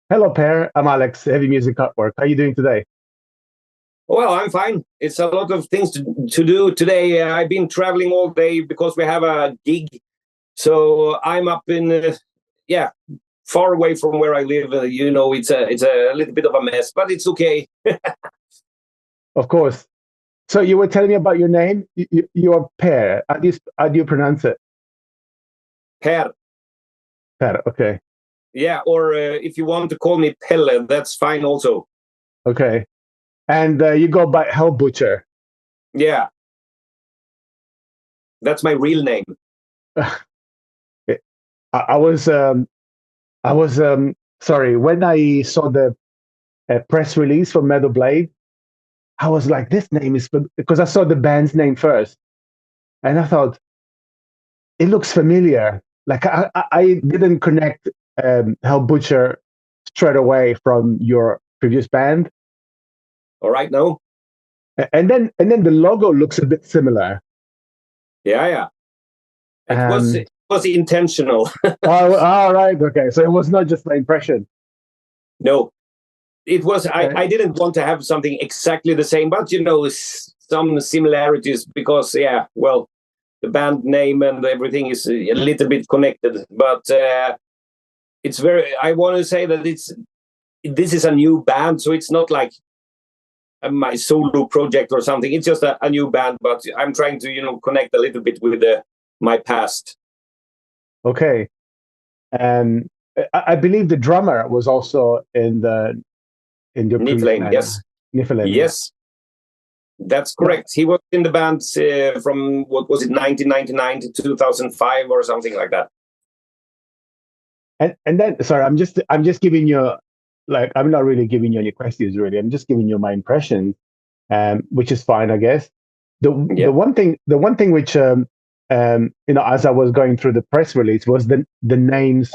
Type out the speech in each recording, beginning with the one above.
Hello, Per. I'm Alex, Heavy Music Artwork. How are you doing today? Well, I'm fine. It's a lot of things to do today. I've been traveling all day because we have a gig. So I'm up in, yeah, far away from where I live. It's a little bit of a mess, but it's okay. Of course. So you were telling me about your name. You're Per. How do you pronounce it? Per. Per. Okay. Yeah, or if you want to call me Pelle, that's fine also. Okay. And you go by Hellbutcher. Yeah, that's my real name. I was sorry when I saw the press release for Metal Blade. I was like, this name is because I saw the band's name first, and I thought it looks familiar. Like I didn't connect Hellbutcher straight away from your previous band. All right, no? And then the logo looks a bit similar. Yeah, yeah. It Um, was intentional. oh, all right, okay. So it was not just my impression. No, it was. Okay, I didn't want to have something exactly the same, but some similarities because well, the band name and everything is a little bit connected. But it's very. I want to say that this is a new band, so it's not like my solo project or something. It's just a new band, but I'm trying to connect a little bit with my past. okay. Um, I believe the drummer was also in your previous Nifelheim, band, yes, Nifelheim. Yeah. yes. That's No, correct. He was in the band from what was it, 1999 to 2005 or something like that. and then sorry, I'm just giving you like I'm not really giving you any questions really. I'm just giving you my impressions, which is fine, I guess. The Yeah. one thing which as I was going through the press release was the names.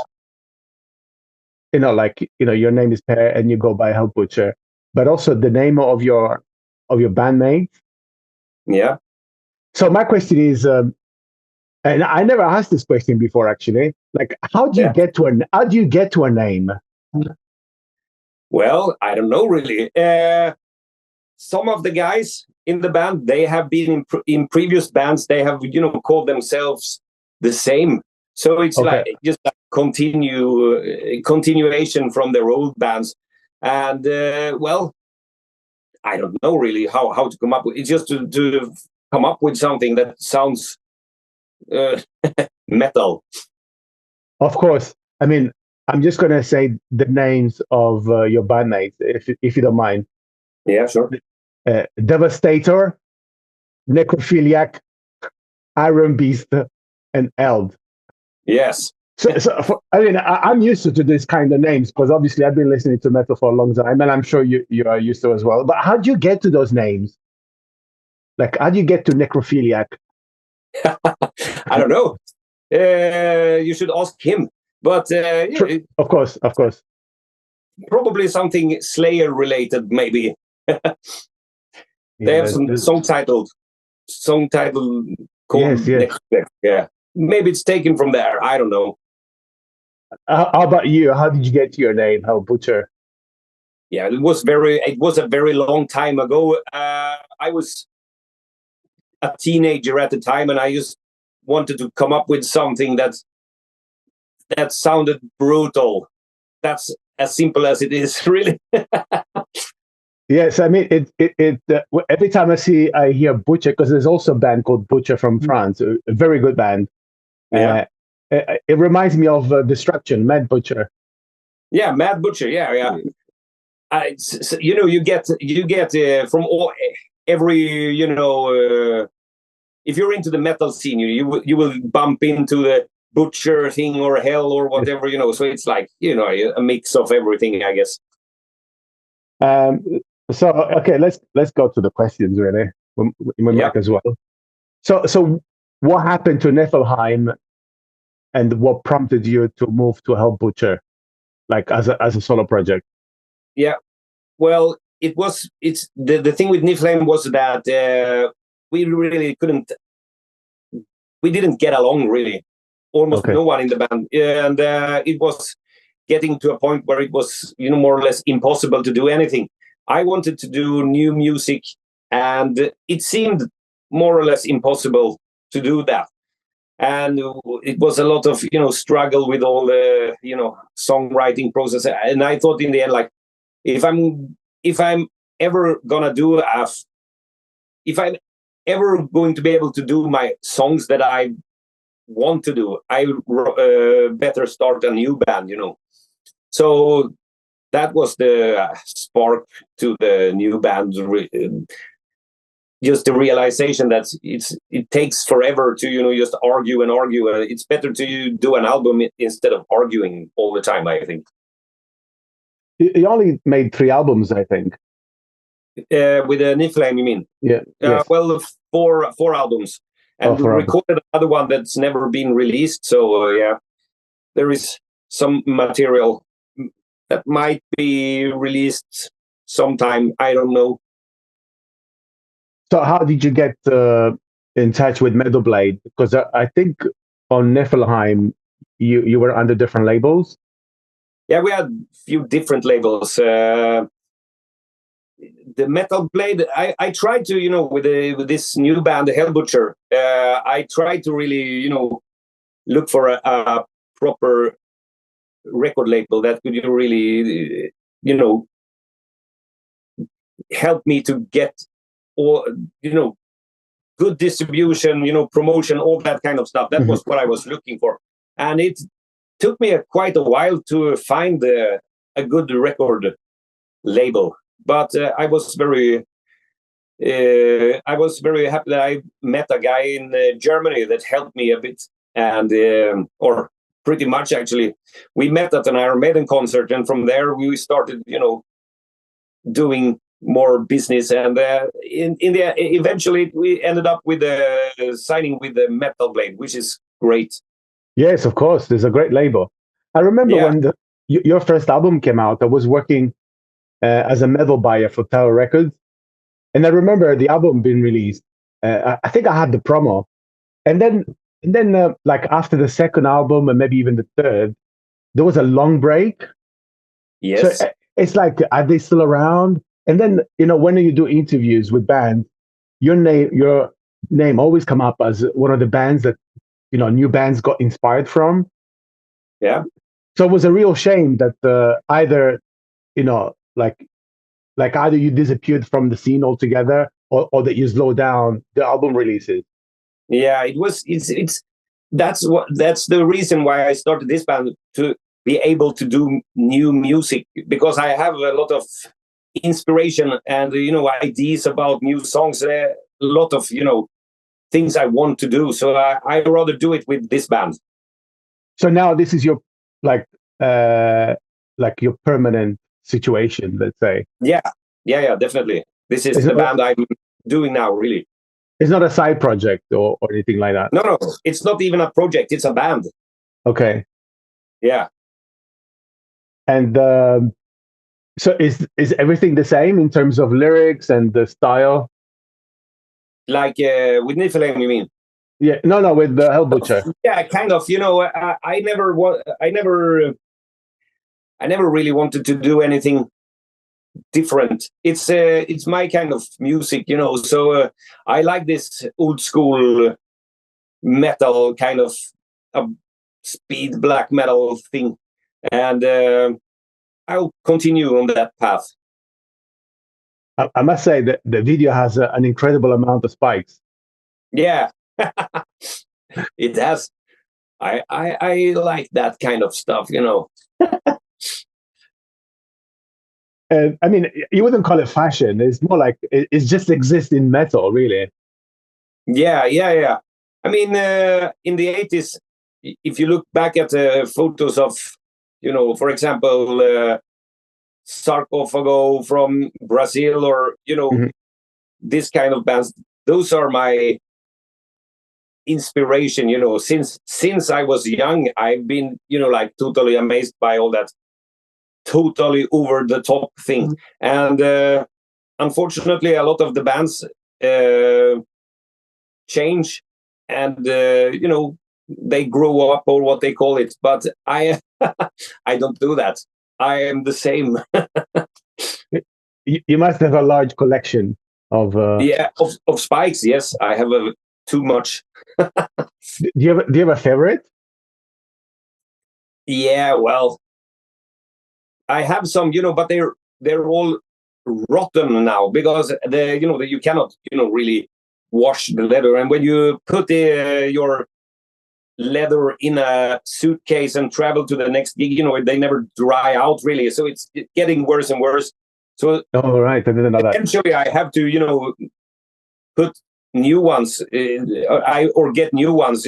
Like your name is Per and you go by Hell Butcher, but also the name of your bandmate. Yeah. So my question is, and I never asked this question before actually. Like, Yeah. how do you get to a name? Well, I don't know really. Some of the guys in the band, they have been in previous bands. They have called themselves the same. So it's Okay, like just a continuation from their old bands. And well, I don't know really how to come up with. It's just to come up with something that sounds uh, metal. of course. I mean, I'm just gonna say the names of your bandmates, if you don't mind. Yeah, sure. Devastator, Necrophiliac, Iron Beast, and Eld. Yes. I mean, I'm used to this kind of names because obviously I've been listening to metal for a long time, and I'm sure you are used to as well. But how do you get to those names? Like, how do you get to necrophiliac? I don't know. You should ask him. But Of course, of course. probably something Slayer related, maybe. They Yeah, have some song title yes, called yes. Next Step. Yeah, maybe it's taken from there. I don't know. How about you? How did you get to your name? How butcher? Yeah, it was a very long time ago. I was a teenager at the time, and I just wanted to come up with something that sounded brutal. That's as simple as it is, really. Yes, I mean every time I hear Butcher because there's also a band called Butcher from France, a very good band. Yeah. Uh, it reminds me of Destruction, Mad Butcher. Yeah, Mad Butcher. Yeah, yeah. You get from every if you're into the metal scene, you will bump into the Butcher thing or Hell or whatever. So it's like a mix of everything, I guess. Um, so okay, let's go to the questions really. We Yeah. might as well. So what happened to Nifelheim, and what prompted you to move to Hell Butcher, like as a solo project? Yeah. Well, it's the thing with Niflheim was that we really couldn't we didn't get along really, almost Okay, no one in the band, and getting to a point where it was, more or less impossible to do anything. I wanted to do new music, and it seemed more or less impossible to do that. And it was a lot of, struggle with all the, songwriting process. And I thought in the end, like, if I'm ever gonna do if I'm ever going to be able to do my songs that I want to do, I better start a new band, So that was the spark to the new band. Just the realization that it takes forever to just argue and argue. It's better to do an album instead of arguing all the time, I think. You only made 3 albums, I think. With the Nifelheim, you mean? Yeah. Yes. Well, four albums, and recorded another one that's never been released. So yeah, there is some material that might be released sometime. I don't know. So how did you get in touch with Metal Blade? Because I think on Nifelheim you were under different labels. Yeah, we had a few different labels. The Metal Blade, I tried to, with this new band, the Hellbutcher, I tried to really, look for a proper record label that could really, help me to get, or, good distribution, promotion, all that kind of stuff. That was what I was looking for. And it took me quite a while to find a good record label. But I was very happy that I met a guy in Germany that helped me a bit, and or pretty much actually. We met at an Iron Maiden concert, and from there we started, doing more business. And eventually we ended up with signing with the Metal Blade, which is great. Yes, of course. There's a great label. I remember when your first album came out. I was working as a metal buyer for Tower Records. And I remember the album being released. I think I had the promo. And then like after the second album and maybe even the third, there was a long break. Yes. So it's like, are they still around? And then, when you do interviews with bands, your name always come up as one of the bands that, new bands got inspired from. Yeah. So it was a real shame that either, like either you disappeared from the scene altogether, or that you slow down the album releases. Yeah, that's the reason why I started this band, to be able to do new music, because I have a lot of inspiration and ideas about new songs, a lot of things I want to do. So I rather do it with this band. So now this is your like your permanent situation, let's say. Yeah, definitely. This is the band I'm doing now, really. It's not a side project or anything like that. No, it's not even a project. It's a band. Okay. Yeah. And so is everything the same in terms of lyrics and the style? Like with Nifelheim, you mean? Yeah. No, with the Hellbutcher. Yeah, kind of. I never really wanted to do anything different. It's my kind of music, So I like this old school metal kind of speed black metal thing, and I'll continue on that path. I must say that the video has an incredible amount of spikes. Yeah, it has. I like that kind of stuff, And I mean, you wouldn't call it fashion. It's more like it just exists in metal, really. Yeah. I mean, in the 80s, if you look back at photos of, for example, Sarcophago from Brazil, or, this kind of bands, those are my inspiration, since I was young. I've been, like totally amazed by all that totally over the top thing. And unfortunately, a lot of the bands change, and they grow up, or what they call it. But I I don't do that. I am the same. You must have a large collection of. Yeah, of spikes. Yes, I have too much. Do you have a favorite? Yeah, well, I have some, but they're all rotten now, because you cannot really wash the leather, and when you put your leather in a suitcase and travel to the next gig, they never dry out really, so it's getting worse and worse. So Oh, right, I didn't know that. eventually I have to put new ones, or get new ones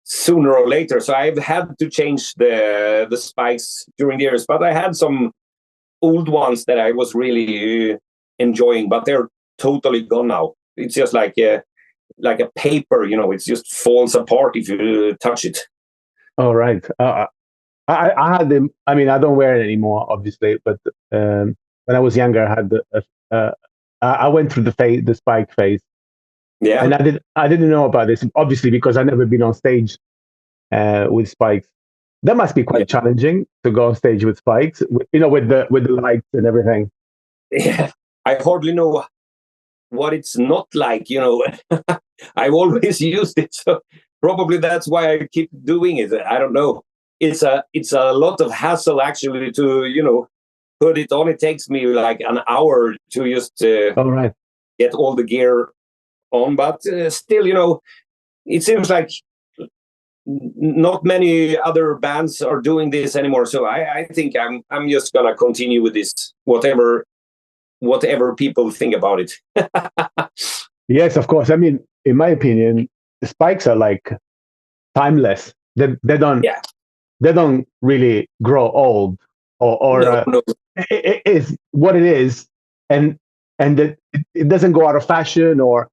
sooner or later. So I've had to change the spikes during the years, but I had some old ones that I was really enjoying, but they're totally gone now. It's just like a paper, it just falls apart if you touch it. Oh, right. I had them. I mean, I don't wear it anymore, obviously. But when I was younger, I had I went through the spike phase, Yeah. and I didn't know about this, obviously, because I never been on stage with spikes. That must be quite challenging to go on stage with spikes, with the lights and everything. Yeah, I hardly know what it's not like. I've always used it, so probably that's why I keep doing it. I don't know. It's a lot of hassle actually to put it on. It takes me like an hour to just All right. get all the gear on, but still, it seems like not many other bands are doing this anymore. So I think I'm just gonna continue with this, whatever people think about it. Yes, of course. I mean, in my opinion, the spikes are like timeless. They don't Yeah. they don't really grow old, or No. it is what it is, and it doesn't go out of fashion, or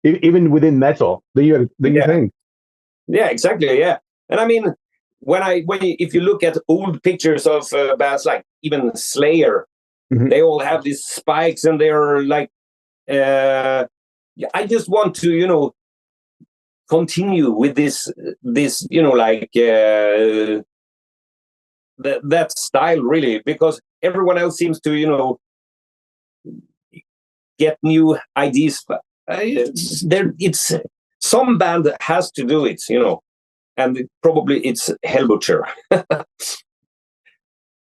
even within metal. Do you Yeah. think? Yeah, exactly. Yeah, and I mean, if you look at old pictures of bands like even Slayer, Mhm. they all have these spikes, and they're like, I just want to continue with this like that style really, because everyone else seems to get new ideas. It's some band has to do it. And probably it's Hellbutcher.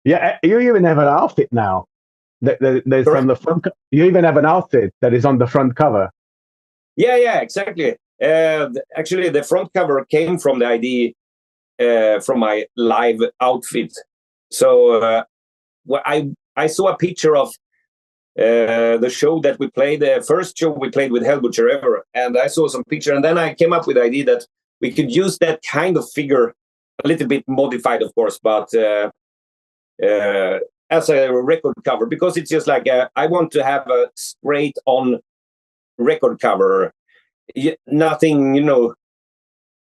Yeah, you even have an outfit now. There's on Correct? the front. You even have an outfit that is on the front cover. Yeah, exactly. Actually, the front cover came from the idea from my live outfit. So I saw a picture of the show that we played, the first show we played with Hellbutcher ever, and I saw some picture, and then I came up with the idea that we could use that kind of figure, a little bit modified, of course, but as a record cover, because it's just like I want to have a straight on record cover, nothing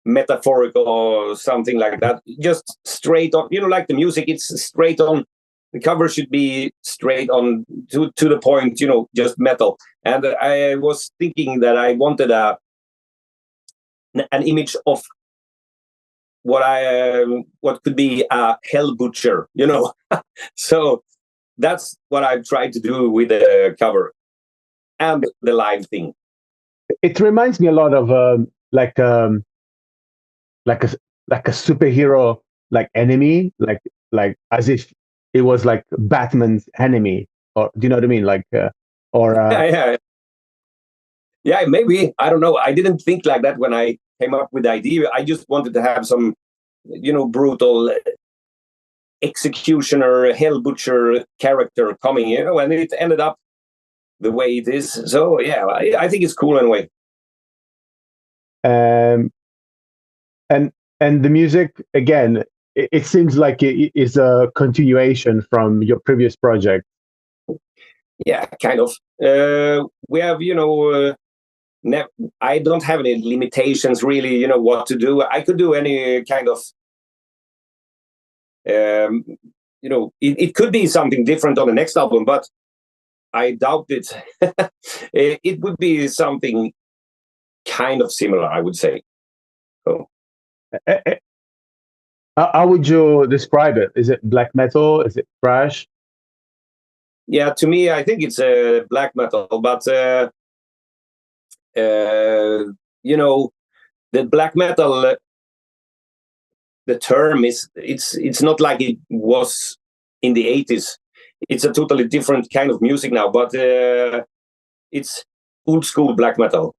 metaphorical or something like that, just straight on, like the music, it's straight on. The cover should be straight on, to the point, just metal. And I was thinking that I wanted an image of what could be a Hellbutcher. So that's what I've tried to do with the cover and the live thing. It reminds me a lot of like a like a superhero, like enemy, like as if it was like Batman's enemy, or do you know what I mean? Like or Yeah, yeah, maybe, I don't know. I didn't think like that when I came up with the idea. I just wanted to have some brutal executioner Hellbutcher character coming, and it ended up the way it is. So yeah, I think it's cool anyway. um and the music again, it seems like it is a continuation from your previous project. Yeah, kind of. We have, I don't have any limitations really, what to do. I could do any kind of, it could be something different on the next album, but I doubt it. It would be something kind of similar, I would say. So. Eh, eh, how would you describe it? Is it black metal? Is it thrash? Yeah, to me, I think it's a black metal, but you know, the black metal, the term it's not like it was in the 80s. It's a totally different kind of music now, but it's old school black metal,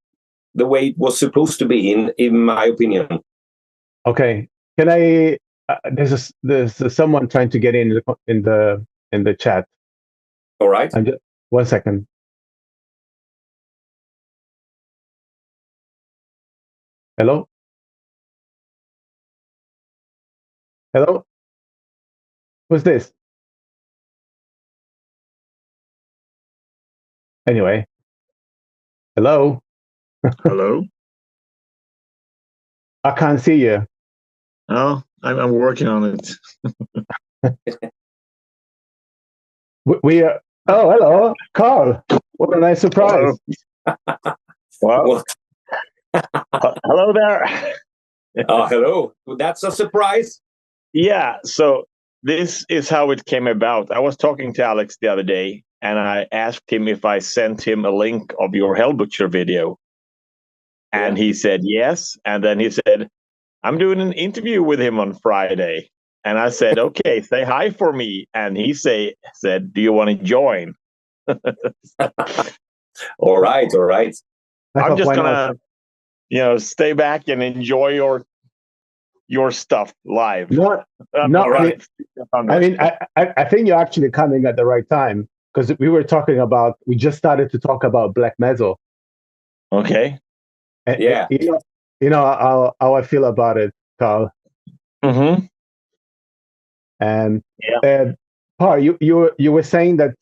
the way it was supposed to be, in my opinion. Okay. Can I? There's someone trying to get in the chat. All right. I'm just 1 second. Hello. Hello. Who's this? Anyway. Hello. Hello. I can't see you. Oh, I'm working on it. We are. Oh, hello, Carl. What a nice surprise. Well, hello there. Oh, hello. That's a surprise. Yeah, so this is how it came about. I was talking to Alex the other day, and I asked him if I sent him a link of your Hellbutcher video. And he said yes. And then he said, I'm doing an interview with him on Friday. And I said, okay, say hi for me. And he said, do you want to join? All right. I'm just gonna, stay back and enjoy your stuff live. No, right. I mean, I think you're actually coming at the right time, because we just started to talk about black metal. Okay. And, yeah. You know how I feel about it, Carl. Mm-hmm. And Paul, you were saying that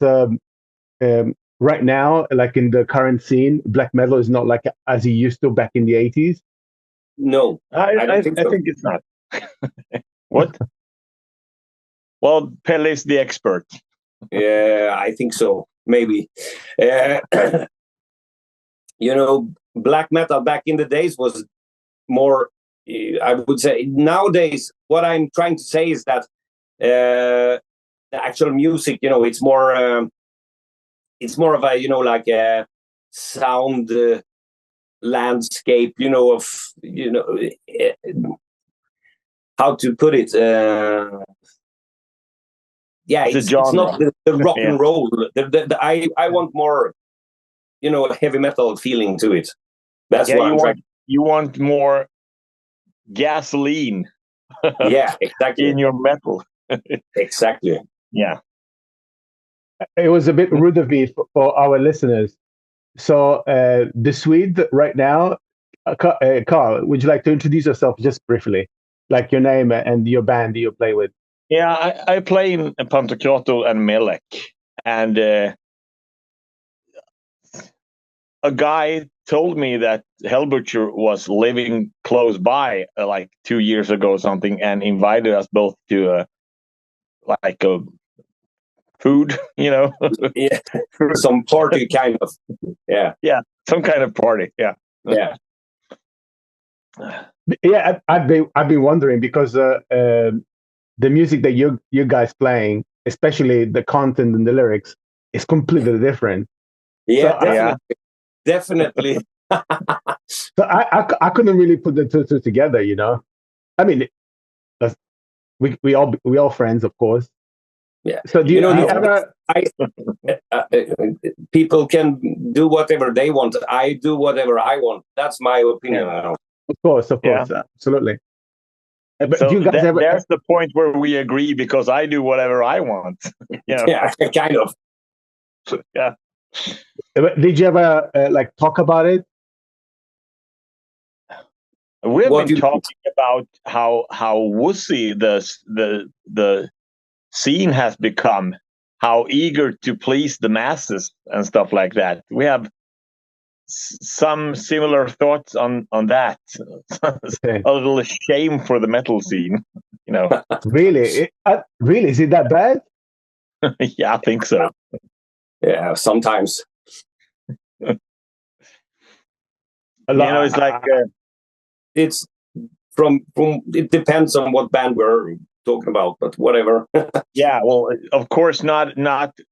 right now, like in the current scene, black metal is not like as it used to back in the 80s. No, I think it's not. What? Well, Pelle is the expert. Yeah, I think so. Maybe. Black metal back in the days was more, I would say. Nowadays, what I'm trying to say is that the actual music, it's more of a, like a sound landscape, of, how to put it. It's not the rock and roll. I want more, heavy metal feeling to it. That's what you want more gasoline. Yeah, exactly. In your metal. Exactly. Yeah. It was a bit rude of me for our listeners. So the Swede right now, Carl, would you like to introduce yourself just briefly, like your name and your band that you play with? Yeah, I play in Pantokrator and Melek, and a guy told me that Hellbutcher was living close by, like 2 years ago or something, and invited us both to like a food, Yeah, some party kind of. Yeah. Yeah, some kind of party. Yeah. Yeah. Yeah, I've been wondering, because the music that you guys playing, especially the content and the lyrics, is completely different. Yeah, So definitely. So I couldn't really put the two together, I mean, we all friends, of course. Yeah. So do you ever? People can do whatever they want. I do whatever I want. That's my opinion. Yeah. Of course, absolutely. But so do you guys ever? There's the point where we agree, because I do whatever I want. Yeah, kind of. Yeah. But did you ever like talk about it? We've been talking about how wussy the scene has become, how eager to please the masses and stuff like that. We have some similar thoughts on that. Okay. A little shame for the metal scene, Really? Really? Is it that bad? Yeah, I think so. Yeah, sometimes. It's like it's it depends on what band we're talking about, but whatever. Yeah, well, of course, not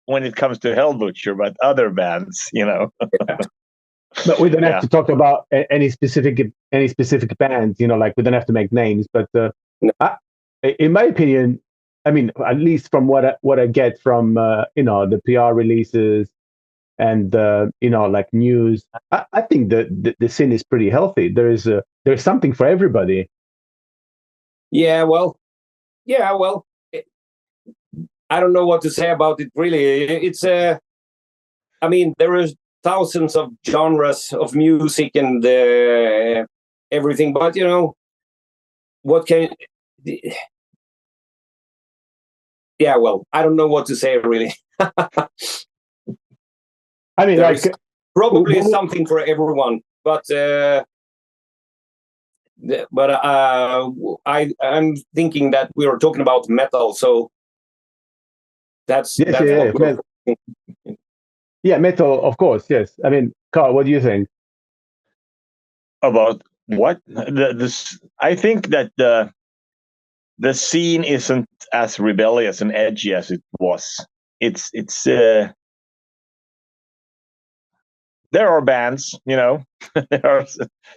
when it comes to Hellbutcher, but other bands, Yeah. But we don't have Yeah. to talk about any specific bands, like we don't have to make names. But No. in my opinion, I mean, at least from what I get from the PR releases and like news, I think the scene is pretty healthy. There's something for everybody. Yeah, well, I don't know what to say about it. Really, it's I mean, there are thousands of genres of music and everything, but what can? Yeah, well, I don't know what to say really. I mean, There's probably something for everyone, but I'm thinking that we are talking about metal, so that's metal. Yeah, metal, of course. Yes. I mean, Carl, what do you think about what this? I think that the scene isn't as rebellious and edgy as it was. It's there are bands, that are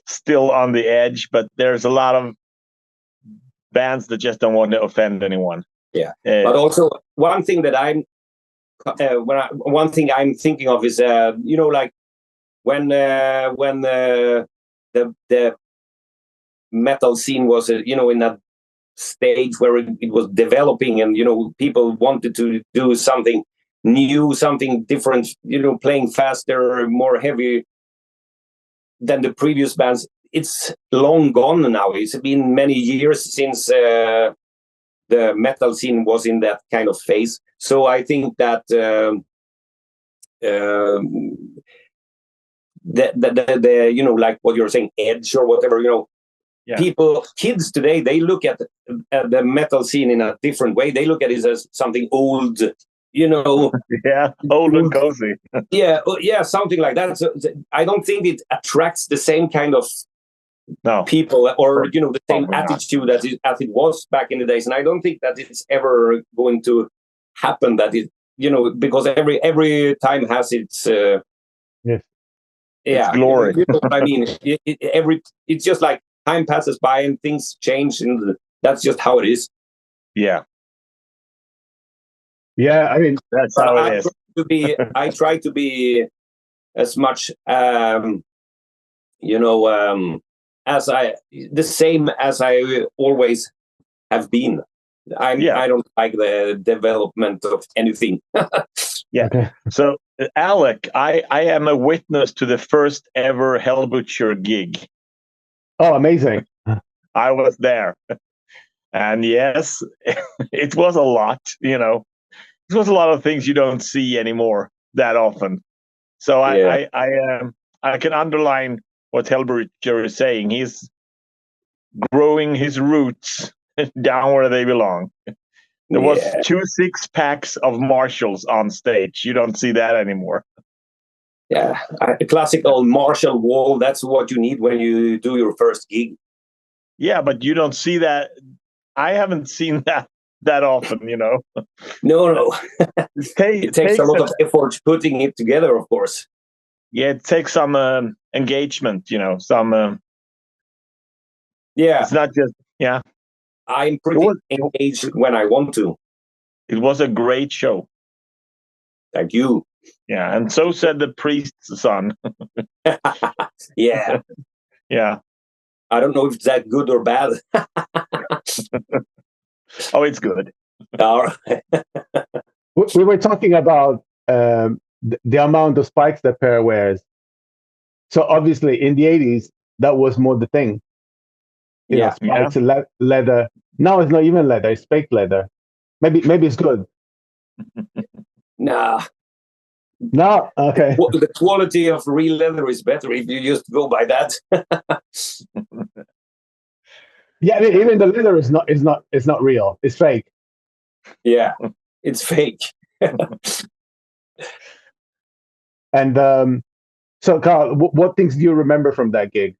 still on the edge, but there's a lot of bands that just don't want to offend anyone. Yeah, but also one thing that one thing I'm thinking of is like when the metal scene was in that stage where it was developing, and people wanted to do something new, something different, playing faster, more heavy than the previous bands. It's long gone now. It's been many years since the metal scene was in that kind of phase. So I think that the like what you're saying, edge or whatever, Yeah. Kids today, they look at the metal scene in a different way. They look at it as something old, Yeah, old and cozy. yeah, something like that. So I don't think it attracts the same kind of people, or the same attitude as it was back in the days. And I don't think that it's ever going to happen. That it, because every time has its yes. Its glory. You know what I mean? It's just like time passes by and things change, and that's just how it is. Yeah. Yeah, I mean, that's how it is. I try to be as much, the same as I always have been. I don't like the development of anything. Yeah. Okay. So, Alec, I am a witness to the first ever Hellbutcher gig. Oh, amazing. I was there. And yes, it was a lot, It was a lot of things you don't see anymore that often. So I can underline what Hellbutcher is saying. He's growing his roots down where they belong. There was 2 6-packs of Marshalls on stage. You don't see that anymore. Yeah, a classical Marshall wall. That's what you need when you do your first gig. Yeah, but you don't see that. I haven't seen that often, No. It takes a lot of effort putting it together, of course. Yeah, it takes some engagement, some... yeah. It's not just... Yeah. I'm pretty engaged when I want to. It was a great show. Thank you. Yeah, and so said the priest's son. Yeah. Yeah. I don't know if it's that good or bad. Oh, it's good. All right. We were talking about the amount of spikes that pair wears. So obviously in the 80s, that was more the thing. Spikes, leather. Now it's not even leather, it's fake leather. Maybe it's good. Nah. No, okay. The quality of real leather is better if you just go by that. Yeah, I mean, even the leather is not real. It's fake. Yeah, it's fake. And so, Carl, what things do you remember from that gig?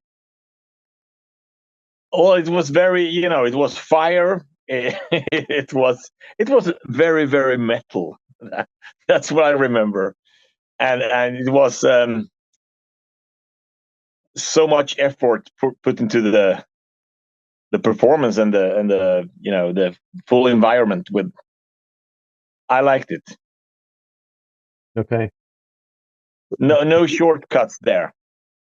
well, it was very, it was fire. It was very, very metal. That's what I remember, and it was so much effort put into the performance and the full environment. I liked it. Okay. No shortcuts there.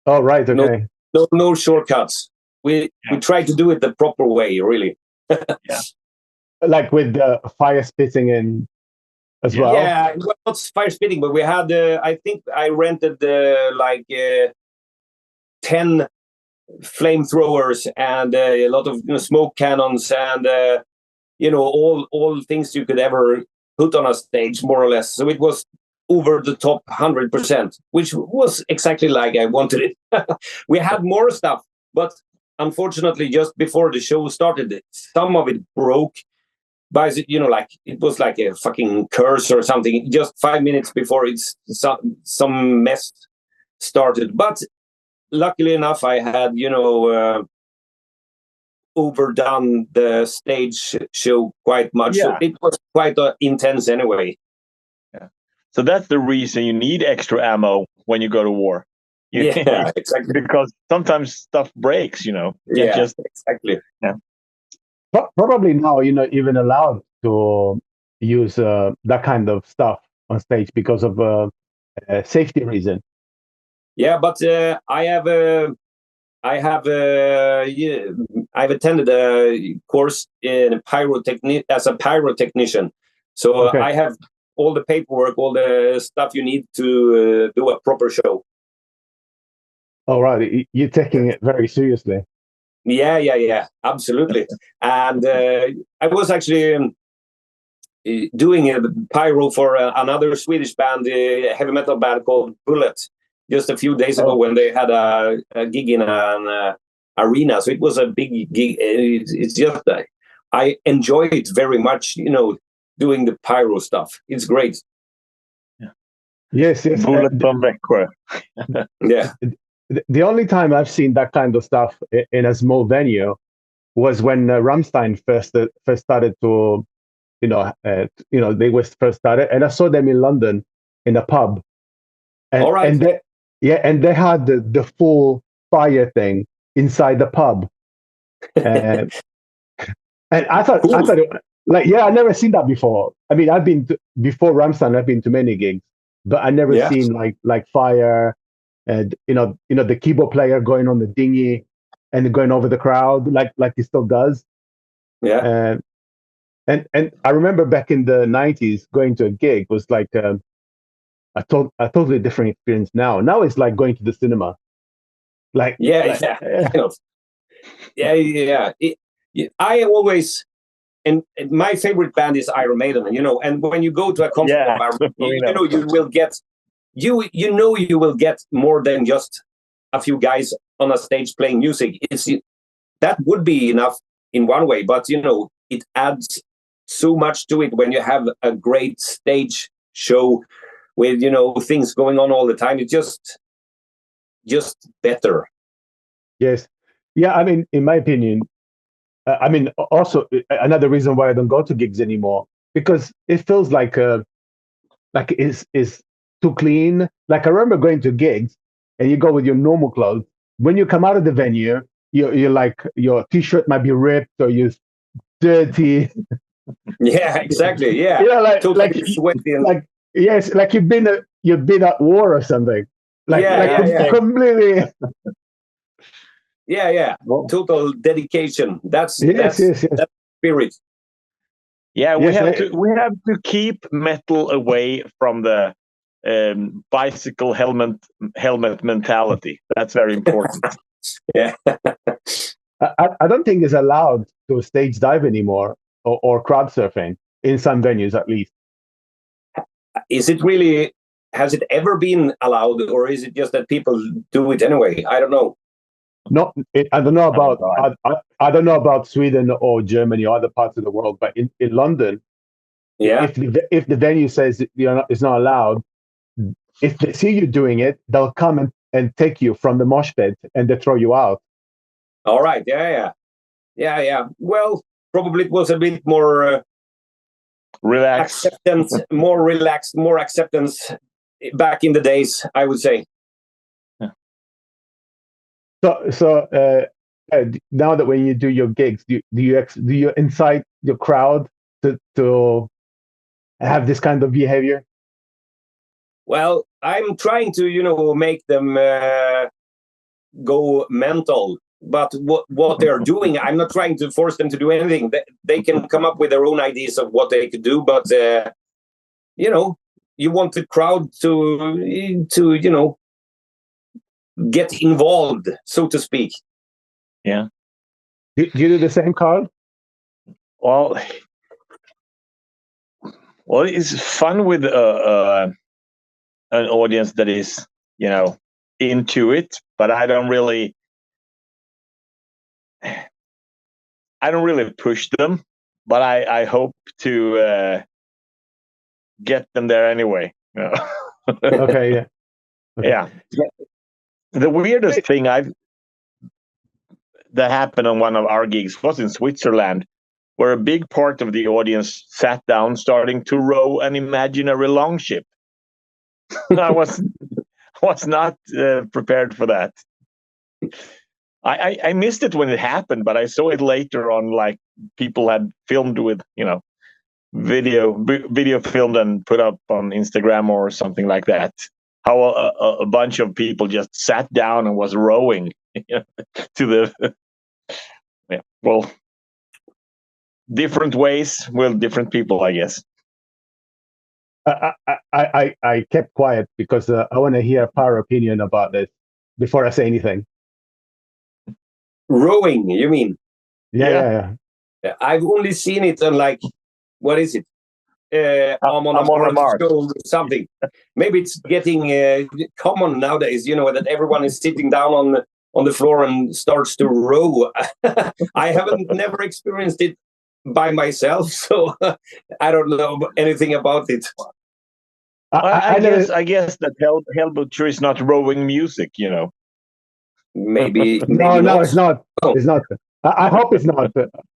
Oh, right. Okay. No shortcuts. We try to do it the proper way, really. Yeah. Like with the fire spitting in as well. Yeah, well, not fire spitting, but we had. I think I rented 10 flamethrowers and a lot of smoke cannons and all things you could ever put on a stage, more or less. So it was over the top 100%, which was exactly like I wanted it. We had more stuff, but unfortunately, just before the show started, some of it broke. By it was like a fucking curse or something. Just 5 minutes before some mess started, but luckily enough, I had overdone the stage show quite much. Yeah. So it was quite intense anyway. Yeah. So that's the reason you need extra ammo when you go to war. Yeah, exactly. Because sometimes stuff breaks. Yeah, exactly. Yeah. Probably now you're not even allowed to use that kind of stuff on stage because of a safety reason. Yeah, but I've attended a course in as a pyrotechnician. So Okay. I have all the paperwork, all the stuff you need to do a proper show. All right, you're taking it very seriously. Yeah, absolutely. And I was actually doing a pyro for another Swedish band, a heavy metal band called Bullet, just a few days ago when they had a gig in an arena. So it was a big gig. It's just I enjoy it very much, doing the pyro stuff. It's great. Yeah. Yes. Bullet from Växjö. Yeah. The only time I've seen that kind of stuff in a small venue was when Rammstein first started to, they was first started, and I saw them in London in a pub, and all right. and they had the full fire thing inside the pub, and I thought Cool. I never seen that before. I mean, before Rammstein, I've been to many gigs, but I never seen like fire. And the keyboard player going on the dinghy and going over the crowd like he still does. Yeah. And I remember back in the 90s going to a gig was like a totally different experience. Now it's like going to the cinema. Like yeah. I always and my favorite band is Iron Maiden, and when you go to a concert of Iron Maiden, you will get you will get more than just a few guys on a stage playing music. That would be enough in one way, but it adds so much to it when you have a great stage show with things going on all the time. It's just better. Yes. Yeah, I mean, in my opinion, also another reason why I don't go to gigs anymore, because it feels like it's too clean. Like I remember going to gigs and you go with your normal clothes. When you come out of the venue, you're like your t-shirt might be ripped or you're dirty. Yeah, exactly. Yeah, yes, like you've been at war or something. Completely. Yeah. Total dedication. That's spirit. Yeah, we have to keep metal away from the bicycle helmet mentality. That's very important. Yeah. I don't think it's allowed to stage dive anymore or crowd surfing in some venues at least. Is it really? Has it ever been allowed, or is it just that people do it anyway? I don't know. No, I don't know about I don't know about Sweden or Germany or other parts of the world, but in London, if the venue says it's not allowed, if they see you doing it, they'll come and take you from the mosh pit and they throw you out. All right, yeah. Yeah. Well, probably it was a bit more Relax. acceptance, more relaxed, more acceptance back in the days, I would say. Now that when you do your gigs, do you incite your crowd to have this kind of behavior? Well, I'm trying to make them go mental. But what they're doing, I'm not trying to force them to do anything. They can come up with their own ideas of what they could do. But you want the crowd to get involved, so to speak. Yeah. Do you do the same, Karl? Well, it's fun with an audience that is, into it, but I don't really push them, but I hope to get them there anyway. Okay, yeah. Okay. Yeah. The weirdest thing that happened on one of our gigs was in Switzerland, where a big part of the audience sat down starting to row an imaginary longship. I was not prepared for that. I missed it when it happened, but I saw it later on, like people had filmed with, video filmed and put up on Instagram or something like that. How a bunch of people just sat down and was rowing to the well, different ways with different people, I guess. I kept quiet because I want to hear our opinion about this before I say anything. Rowing, you mean? Yeah. I've only seen it on, like, what is it? I'm on a March. Something. Maybe it's getting common nowadays, that everyone is sitting down on the floor and starts to row. I haven't never experienced it by myself, so I don't know anything about it. I guess that Hellbutcher is not rowing music, Maybe no, not. It's not. Oh. It's not. I hope it's not.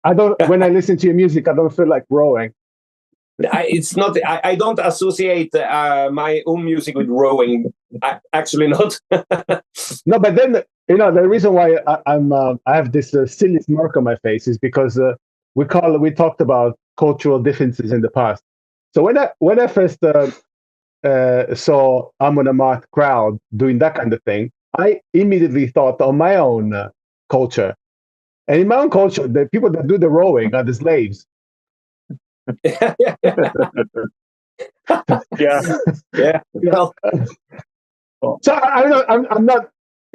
I don't. When I listen to your music, I don't feel like rowing. It's not. I don't associate my own music with rowing. Actually, not. No, but then the reason why I have this silly smirk on my face is because we talked about cultural differences in the past. So when I first saw Amon Amarth crowd doing that kind of thing, I immediately thought of my own culture. And in my own culture, the people that do the rowing are the slaves. Yeah. Well, so I'm not.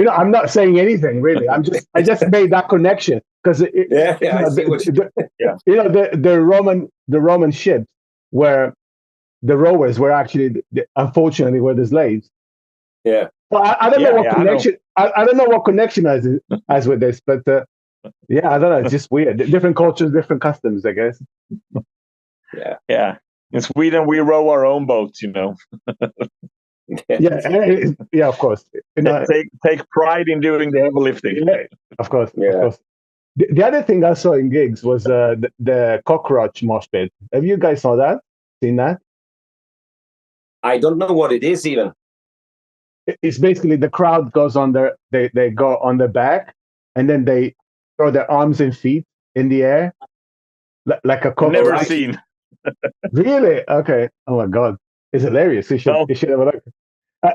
I'm not saying anything really. I just made that connection because the Roman ships where the rowers were actually unfortunately were the slaves. Yeah. Well, I don't know what connection. I don't know what connection has with this, but I don't know. It's just weird. Different cultures, different customs, I guess. Yeah. In Sweden, we row our own boats. Yeah, of course. Take pride in doing the heavy lifting. Yeah, of course. Yeah. Of course. The other thing I saw in gigs was the cockroach mosh pit. Have you guys seen that? I don't know what it is even. It's basically the crowd goes on they go on their back, and then they throw their arms and feet in the air like a cockroach. Never seen. Really? Okay. Oh my God, it's hilarious. You should have a look.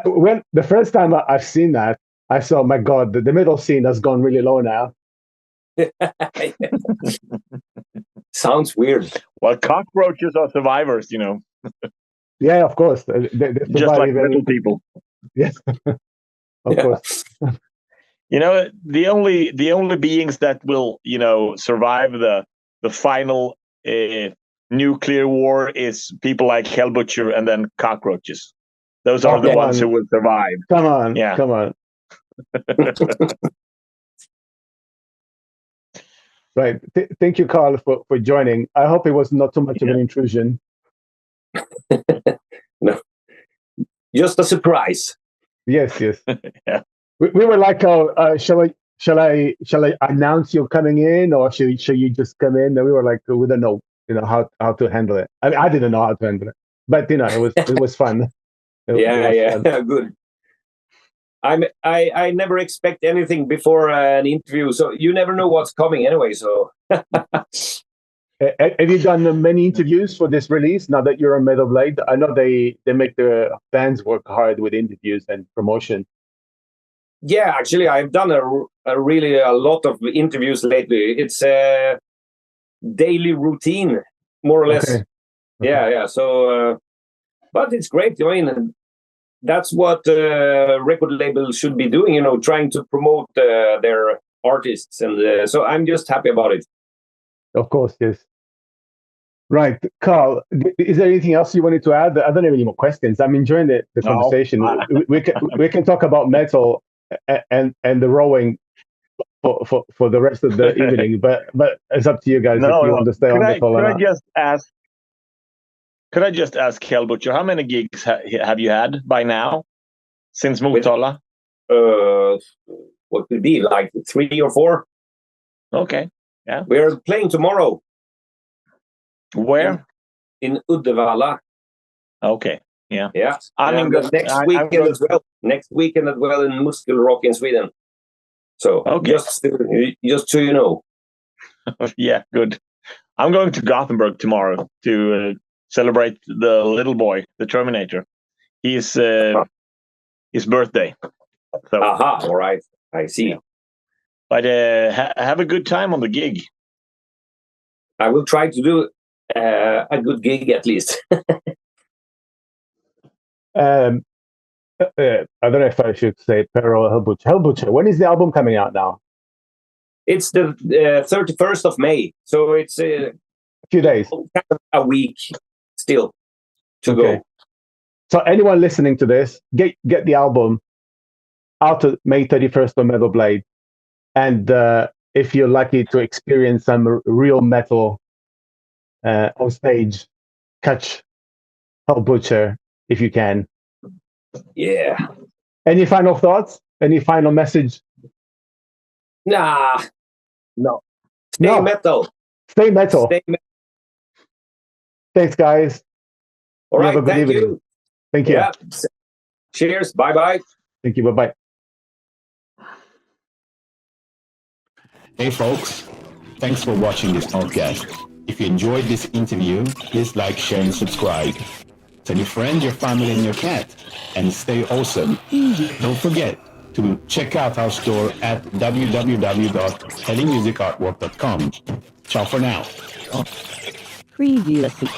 When the first time I've seen that, I saw, my God, the middle scene has gone really low now. Sounds weird. Well, cockroaches are survivors, Yeah, of course. They just like little people. Yes, of course. The only beings that will, survive the final nuclear war is people like Hellbutcher and then cockroaches. Those are the ones who will survive. Come on, come on. Right. Thank you, Karl, for joining. I hope it was not too much of an intrusion. No, just a surprise. Yes. Yeah. We were like, shall shall I announce you're coming in, or should you just come in? And we were like, we don't know, how to handle it. I didn't know how to handle it, but it was fun. Yeah, good. I never expect anything before an interview, so you never know what's coming anyway. So, have you done many interviews for this release? Now that you're on Metal Blade, I know they make the bands work hard with interviews and promotion. Yeah, actually, I've done a lot of interviews lately. It's a daily routine, more or less. Okay. Yeah. So, but it's great. I mean, that's what record labels should be doing. Trying to promote their artists, and so I'm just happy about it. Of course, yes. Right, Karl. Is there anything else you wanted to add? I don't have any more questions. I'm enjoying the conversation. We can talk about metal and the rowing for the rest of the evening, but it's up to you guys if you want to stay on metal. Could I just ask Hellbutcher, how many gigs have you had by now since Motala? What could be like 3 or 4? Okay, yeah. We're playing tomorrow. Where? In Uddevalla. Okay, yeah. Yeah. Next weekend as well in Muskelrock in Sweden. So just so you know. Yeah, good. I'm going to Gothenburg tomorrow to celebrate the little boy, the Terminator. His birthday. So, all right. I see. Yeah. But have a good time on the gig. I will try to do a good gig at least. I don't know if I should say Hellbutcher. Hellbutcher, when is the album coming out now? It's the 31st of May. So it's a few days. A week still to go. So anyone listening to this, get the album out of May 31st on Metal Blade. And if you're lucky to experience some real metal on stage, catch Hellbutcher if you can. Yeah. Any final thoughts? Any final message? Nah. No. Stay metal. Stay metal. Thanks, guys. All right. Thank you. Thank you. Yeah. Cheers. Bye-bye. Thank you. Bye-bye. Hey, folks. Thanks for watching this podcast. If you enjoyed this interview, please like, share, and subscribe. Tell your friend, your family, and your cat. And stay awesome. Don't forget to check out our store at www.heavymusicartwork.com. Ciao for now. Previously